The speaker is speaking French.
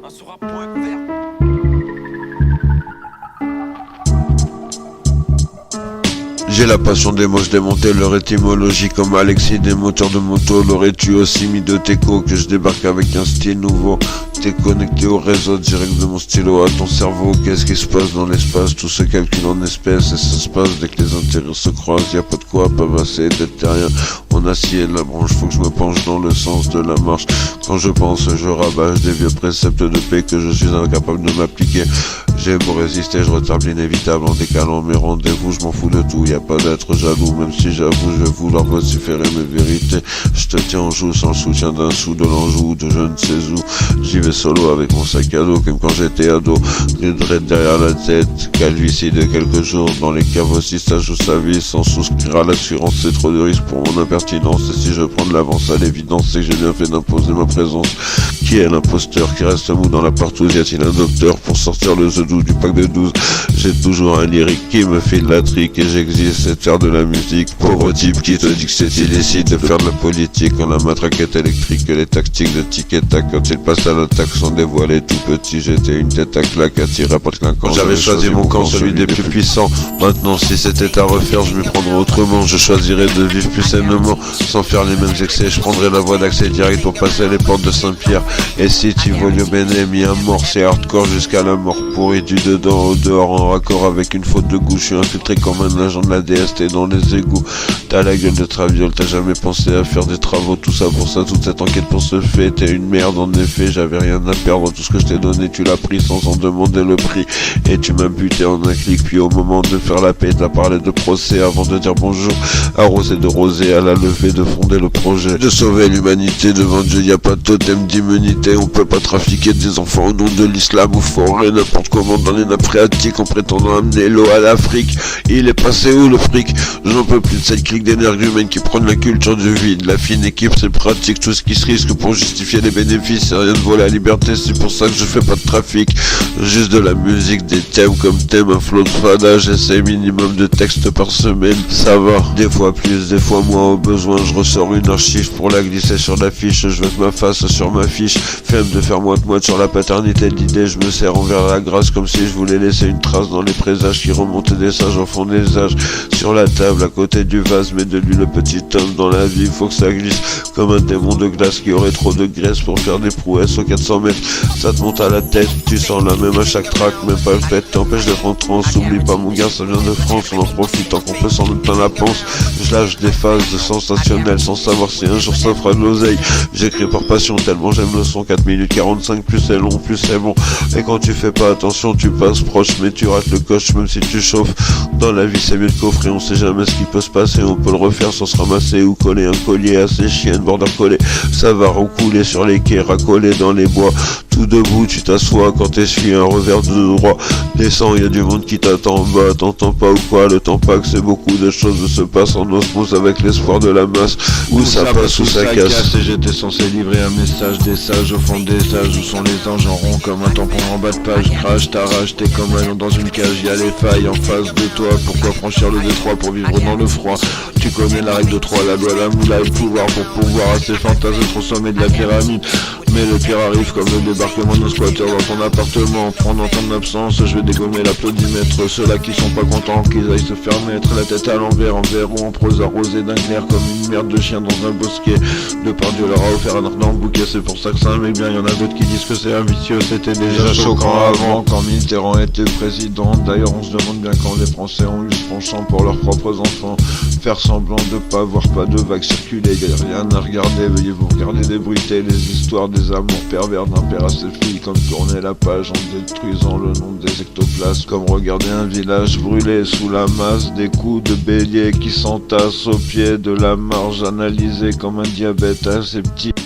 Main sur rap.fr. J'ai la passion des mots, je démontais leur étymologie comme Alexis des moteurs de moto. L'aurais-tu aussi mis de Teco que je débarque avec un style nouveau? T'es connecté au réseau direct de mon stylo à ton cerveau. Qu'est-ce qui se passe dans l'espace? Tout se calcule en espèces et ça se passe dès que les intérêts se croisent. Y a pas de quoi pavasser d'être terrien. On a scié la branche, faut que je me penche dans le sens de la marche. Quand je pense, je rabâche des vieux préceptes de paix que je suis incapable de m'appliquer. J'ai beau résister, je retarde l'inévitable en décalant mes rendez-vous. Je m'en fous de tout, y a pas d'être jaloux. Même si j'avoue, je vais vouloir vociférer mes vérités. Je te tiens en joue sans le soutien d'un sou de l'Anjou, de je ne sais où. J'y vais solo avec mon sac à dos, comme quand j'étais ado. Des dreads derrière la tête, calvitie de quelques jours. Dans les caves aussi, ça joue sa vie. Sans souscrire à l'assurance, c'est trop de risques pour mon impertinence. Et si je prends de l'avance à l'évidence, c'est que j'ai bien fait d'imposer ma présence. Qui est l'imposteur qui reste mou dans la partouze? Y a-t-il un docteur pour sortir le zedou du pack de 12? J'ai toujours un lyrique qui me file la trique et j'existe, c'est de faire de la musique. Pauvre type qui te dit que c'est illicite de faire de la politique. Quand la matraque est électrique, les tactiques de tic et tac. Quand il passe à l'attaque sans dévoiler tout petit, j'étais une tête à claque attirée par le clinquant. J'avais choisi mon camp, celui des plus puissants. Maintenant si c'était à refaire, je m'y prendrais autrement. Je choisirais de vivre plus sainement, sans faire les mêmes excès. Je prendrais la voie d'accès direct pour passer les portes de Saint-Pierre. Et si tu voglio bene, mis à mort, c'est hardcore jusqu'à la mort. Pourri du dedans au dehors, en raccord avec une faute de goût. Je suis infiltré comme un agent de la DST dans les égouts. T'as la gueule de traviole, t'as jamais pensé à faire des travaux. Tout ça pour ça, toute cette enquête pour ce fait. T'es une merde en effet, j'avais rien à perdre. Tout ce que je t'ai donné, tu l'as pris sans en demander le prix. Et tu m'as buté en un clic. Puis au moment de faire la paix, t'as parlé de procès avant de dire bonjour. Arrosé de rosée à la levée, de fonder le projet de sauver l'humanité. Devant Dieu, y a pas de totem d'immunité. On peut pas trafiquer des enfants au nom de l'islam ou forer n'importe comment dans les nappes phréatiques en prétendant amener l'eau à l'Afrique. Il est passé où le fric? J'en peux plus de cette clique d'énergumènes qui prennent la culture du vide. La fine équipe c'est pratique, tout ce qui se risque pour justifier les bénéfices. C'est rien de voler la liberté, c'est pour ça que je fais pas de trafic. Juste de la musique, des thèmes comme thème, un flow de fada. J'essaie minimum de textes par semaine, ça va. Des fois plus, des fois moins au besoin. Je ressors une archive pour la glisser sur l'affiche. Je veux que ma face sur ma fiche. Flemme de faire moite-moite sur la paternité de l'idée. Je me sers envers la grâce comme si je voulais laisser une trace dans les présages qui remontaient des sages au fond des âges. Sur la table à côté du vase, mets de lui le petit homme dans la vie. Faut que ça glisse comme un démon de glace qui aurait trop de graisse pour faire des prouesses aux 400 mètres. Ça te monte à la tête, tu sens la même à chaque track. Même pas le fait, t'empêche d'être en transe. Oublie pas mon gars, ça vient de France. On en profite tant qu'on peut s'en mettre plein la panse. Je lâche des phases de sensationnel sans savoir si un jour ça fera de l'oseille. J'écris par passion tellement j'aime le son. 4 minutes 45, plus c'est long, plus c'est bon. Et quand tu fais pas attention, tu passes proche, mais tu rates le coche même si tu chauffes. Dans la vie c'est mieux de coffrer, on sait jamais ce qui peut se passer. On peut le refaire sans se ramasser ou coller un collier à ses chiennes, border collé. Ça va recouler sur les quais, racoler dans les bois. Tout debout, tu t'assois quand t'essuies un revers de droit. Descends, y a du monde qui t'attend en bas. T'entends pas ou quoi? Le temps pas que c'est beaucoup de choses se passent en osmose avec l'espoir de la masse. Où ça passe, où ça casse. Et j'étais censé livrer un message des sages au fond des sages. Où sont les anges en rond comme un tampon en bas de page. Crash, t'arrache, t'es comme un lion dans une cage. Y a les failles en face de toi. Pourquoi franchir le détroit pour vivre dans le froid? Tu connais la règle de 3, la loi, la moula, le pouvoir pour pouvoir assez fantasme être au sommet de la pyramide. Mais le pire arrive comme le débarquement de squatteurs dans ton appartement. Pendant ton absence, je vais dégommer l'applaudimètre. Ceux-là qui sont pas contents qu'ils aillent se faire mettre la tête à l'envers, en verre ou en prose arrosée d'un clair comme une merde de chien dans un bosquet. Depardieu leur a offert un ardent bouquet, c'est pour ça que ça met bien. Y'en a d'autres qui disent que c'est un vicieux, c'était déjà choquant avant quand Mitterrand était président. D'ailleurs on se demande bien quand les Français ont eu ce penchant pour leurs propres enfants. Faire semblant de pas voir pas de vagues circuler, y'a rien à regarder, veuillez vous regarder débruiter les histoires des amours pervers d'un père à ses filles. Comme tourner la page en détruisant le nom des ectoplasmes. Comme regarder un village brûlé sous la masse des coups de bélier qui s'entassent au pied de la marge. Analysé comme un diabète aseptique.